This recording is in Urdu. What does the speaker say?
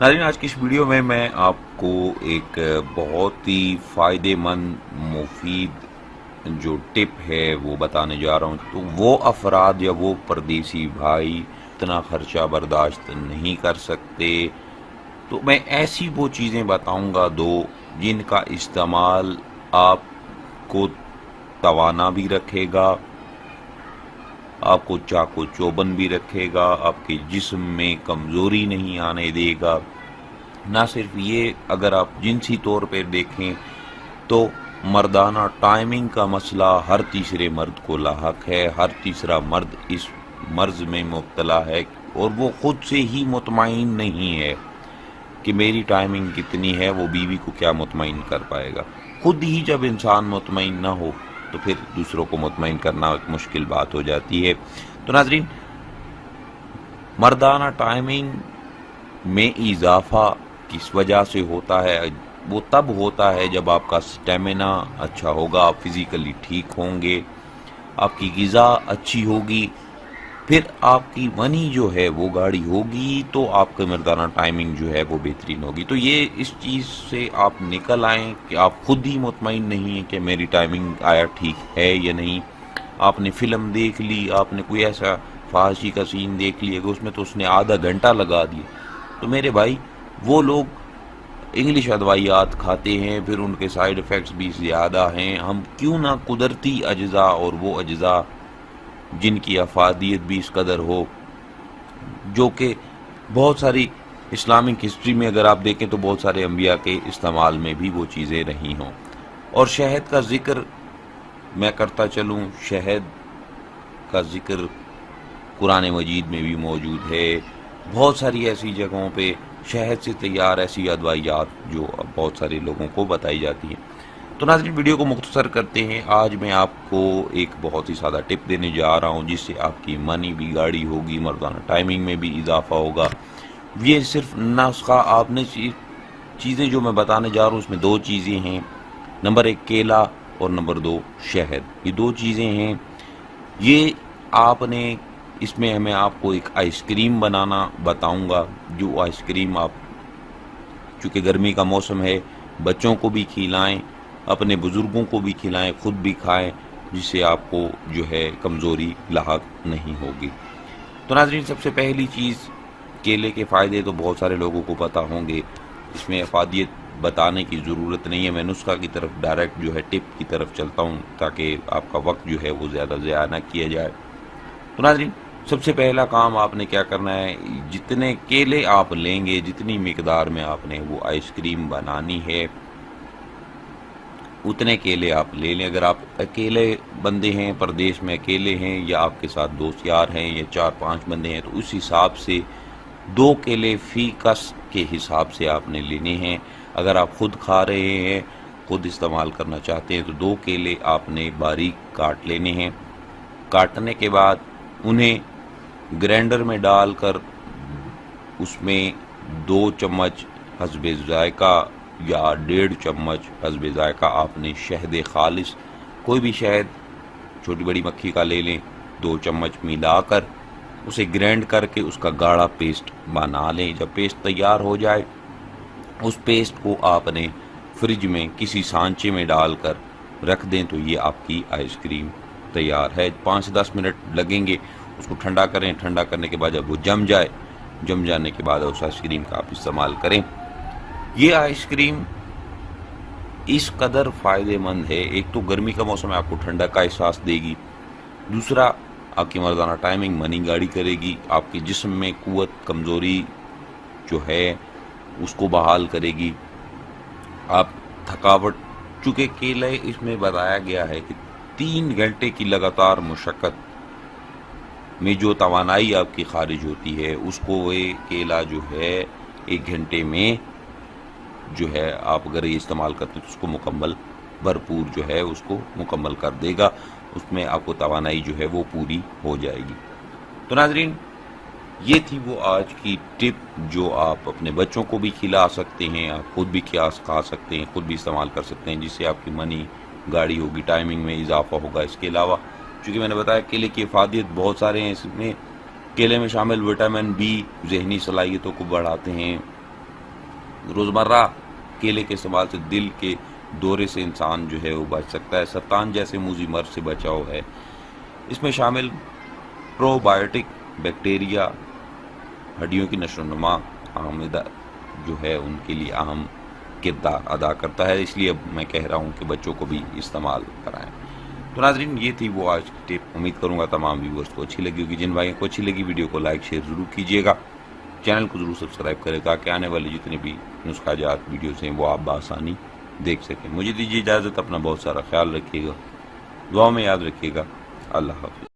ناظرین، آج کی اس ویڈیو میں آپ کو ایک بہت ہی فائدے مند مفید جو ٹپ ہے وہ بتانے جا رہا ہوں۔ تو وہ افراد یا وہ پردیسی بھائی اتنا خرچہ برداشت نہیں کر سکتے، تو میں ایسی وہ چیزیں بتاؤں گا جن کا استعمال آپ کو توانا بھی رکھے گا، آپ کو چاقو چوبند بھی رکھے گا، آپ کے جسم میں کمزوری نہیں آنے دے گا۔ نہ صرف یہ، اگر آپ جنسی طور پہ دیکھیں تو مردانہ ٹائمنگ کا مسئلہ ہر تیسرے مرد کو لاحق ہے، ہر تیسرا مرد اس مرض میں مبتلا ہے اور وہ خود سے ہی مطمئن نہیں ہے کہ میری ٹائمنگ کتنی ہے، وہ بیوی کو کیا مطمئن کر پائے گا۔ خود ہی جب انسان مطمئن نہ ہو تو پھر دوسروں کو مطمئن کرنا ایک مشکل بات ہو جاتی ہے۔ تو ناظرین، مردانہ ٹائمنگ میں اضافہ کس وجہ سے ہوتا ہے؟ وہ تب ہوتا ہے جب آپ کا سٹیمنا اچھا ہوگا، آپ فزیکلی ٹھیک ہوں گے، آپ کی غذا اچھی ہوگی، پھر آپ کی منی جو ہے وہ گاڑی ہوگی، تو آپ کا مردانہ ٹائمنگ جو ہے وہ بہترین ہوگی۔ تو یہ اس چیز سے آپ نکل آئیں کہ آپ خود ہی مطمئن نہیں ہیں کہ میری ٹائمنگ آیا ٹھیک ہے یا نہیں۔ آپ نے فلم دیکھ لی، آپ نے کوئی ایسا فحاشی کا سین دیکھ لیا کہ اس میں تو اس نے آدھا گھنٹہ لگا دیا، تو میرے بھائی وہ لوگ انگلش ادویات کھاتے ہیں، پھر ان کے سائیڈ ایفیکٹس بھی زیادہ ہیں۔ ہم کیوں نہ قدرتی اجزاء اور وہ اجزاء جن کی افادیت بھی اس قدر ہو، جو کہ بہت ساری اسلامک ہسٹری میں اگر آپ دیکھیں تو بہت سارے انبیاء کے استعمال میں بھی وہ چیزیں رہی ہوں۔ اور شہد کا ذکر میں کرتا چلوں، شہد کا ذکر قرآن مجید میں بھی موجود ہے، بہت ساری ایسی جگہوں پہ شہد سے تیار ایسی ادویات جو بہت سارے لوگوں کو بتائی جاتی ہیں۔ تو ناظرین، ویڈیو کو مختصر کرتے ہیں۔ آج میں آپ کو ایک بہت ہی سادہ ٹپ دینے جا رہا ہوں جس سے آپ کی منی بھی گاڑی ہوگی، مردانہ ٹائمنگ میں بھی اضافہ ہوگا۔ یہ صرف نسخہ، آپ نے چیزیں جو میں بتانے جا رہا ہوں اس میں دو چیزیں ہیں، نمبر 1 کیلا اور نمبر 2 شہد۔ یہ دو چیزیں ہیں۔ یہ آپ نے اس میں میں آپ کو ایک آئس کریم بنانا بتاؤں گا، جو آئس کریم آپ چونکہ گرمی کا موسم ہے بچوں کو بھی کھلائیں، اپنے بزرگوں کو بھی کھلائیں، خود بھی کھائیں، جس سے آپ کو جو ہے کمزوری لاحق نہیں ہوگی۔ تو ناظرین، سب سے پہلی چیز، کیلے کے فائدے تو بہت سارے لوگوں کو پتہ ہوں گے، اس میں افادیت بتانے کی ضرورت نہیں ہے۔ میں نسخہ کی طرف ڈائریکٹ جو ہے ٹپ کی طرف چلتا ہوں تاکہ آپ کا وقت جو ہے وہ زیادہ ضائع نہ کیا جائے۔ تو ناظرین، سب سے پہلا کام آپ نے کیا کرنا ہے، جتنے کیلے آپ لیں گے، جتنی مقدار میں آپ نے وہ آئس کریم بنانی ہے، اتنے کیلے آپ لے لیں۔ اگر آپ اکیلے بندے ہیں، پردیش میں اکیلے ہیں، یا آپ کے ساتھ دوست یار ہیں، یا 4-5 بندے ہیں، تو اس حساب سے 2 کیلے فی کس کے حساب سے آپ نے لینے ہیں۔ اگر آپ خود کھا رہے ہیں، خود استعمال کرنا چاہتے ہیں، تو 2 کیلے آپ نے باریک کاٹ لینے ہیں۔ کاٹنے کے بعد انہیں گرینڈر میں ڈال کر اس میں 2 چمچ حسب ذائقہ یا 1.5 چمچ حسب ذائقہ آپ نے شہد خالص، کوئی بھی شہد چھوٹی بڑی مکھی کا لے لیں، 2 چمچ ملا کر اسے گرینڈ کر کے اس کا گاڑھا پیسٹ بنا لیں۔ جب پیسٹ تیار ہو جائے، اس پیسٹ کو آپ نے فریج میں کسی سانچے میں ڈال کر رکھ دیں، تو یہ آپ کی آئس کریم تیار ہے۔ 5-10 منٹ لگیں گے، اس کو ٹھنڈا کریں۔ ٹھنڈا کرنے کے بعد جب وہ جم جانے کے بعد اس آئس کریم کا آپ استعمال کریں۔ یہ آئس کریم اس قدر فائدے مند ہے، ایک تو گرمی کا موسم ہے، آپ کو ٹھنڈا کا احساس دے گی، دوسرا آپ کی مردانہ ٹائمنگ منی گاڑی کرے گی، آپ کے جسم میں قوت کمزوری جو ہے اس کو بحال کرے گی، آپ تھکاوٹ، چونکہ کیلے اس میں بتایا گیا ہے کہ 3 گھنٹے کی لگاتار مشقت میں جو توانائی آپ کی خارج ہوتی ہے، اس کو یہ کیلا جو ہے 1 گھنٹے میں جو ہے آپ اگر یہ استعمال کرتے ہیں تو اس کو مکمل بھرپور جو ہے اس کو مکمل کر دے گا، اس میں آپ کو توانائی جو ہے وہ پوری ہو جائے گی۔ تو ناظرین، یہ تھی وہ آج کی ٹپ جو آپ اپنے بچوں کو بھی کھلا سکتے ہیں، آپ خود بھی کھا سکتے ہیں، خود بھی استعمال کر سکتے ہیں، جس سے آپ کی منی گاڑی ہوگی، ٹائمنگ میں اضافہ ہوگا۔ اس کے علاوہ چونکہ میں نے بتایا کیلے کی افادیت بہت سارے ہیں، اس میں کیلے میں شامل وٹامن بی ذہنی صلاحیتوں کو بڑھاتے ہیں، روزمرہ کیلے کے استعمال سے دل کے دورے سے انسان جو ہے وہ بچ سکتا ہے۔ سرطان جیسے موذی مرض سے بچاؤ ہے۔ اس میں شامل پرو بایوٹک بیکٹیریا ہڈیوں کی نشو و نما جو ہے ان کے لیے اہم کردار ادا کرتا ہے، اس لیے اب میں کہہ رہا ہوں کہ بچوں کو بھی استعمال کرائیں۔ تو ناظرین یہ تھی وہ آج کی ٹپ، امید کروں گا تمام ویورز کو اچھی لگی ہوگی۔ جن بھائیوں کو اچھی لگی ویڈیو کو لائک شیئر ضرور کیجیے گا، چینل کو ضرور سبسکرائب کریں تاکہ آنے والے جتنے بھی نسخہ جات ویڈیوز ہیں وہ آپ بآسانی دیکھ سکیں۔ مجھے دیجیے اجازت، اپنا بہت سارا خیال رکھیے گا، دعاؤں میں یاد رکھیے گا۔ اللہ حافظ۔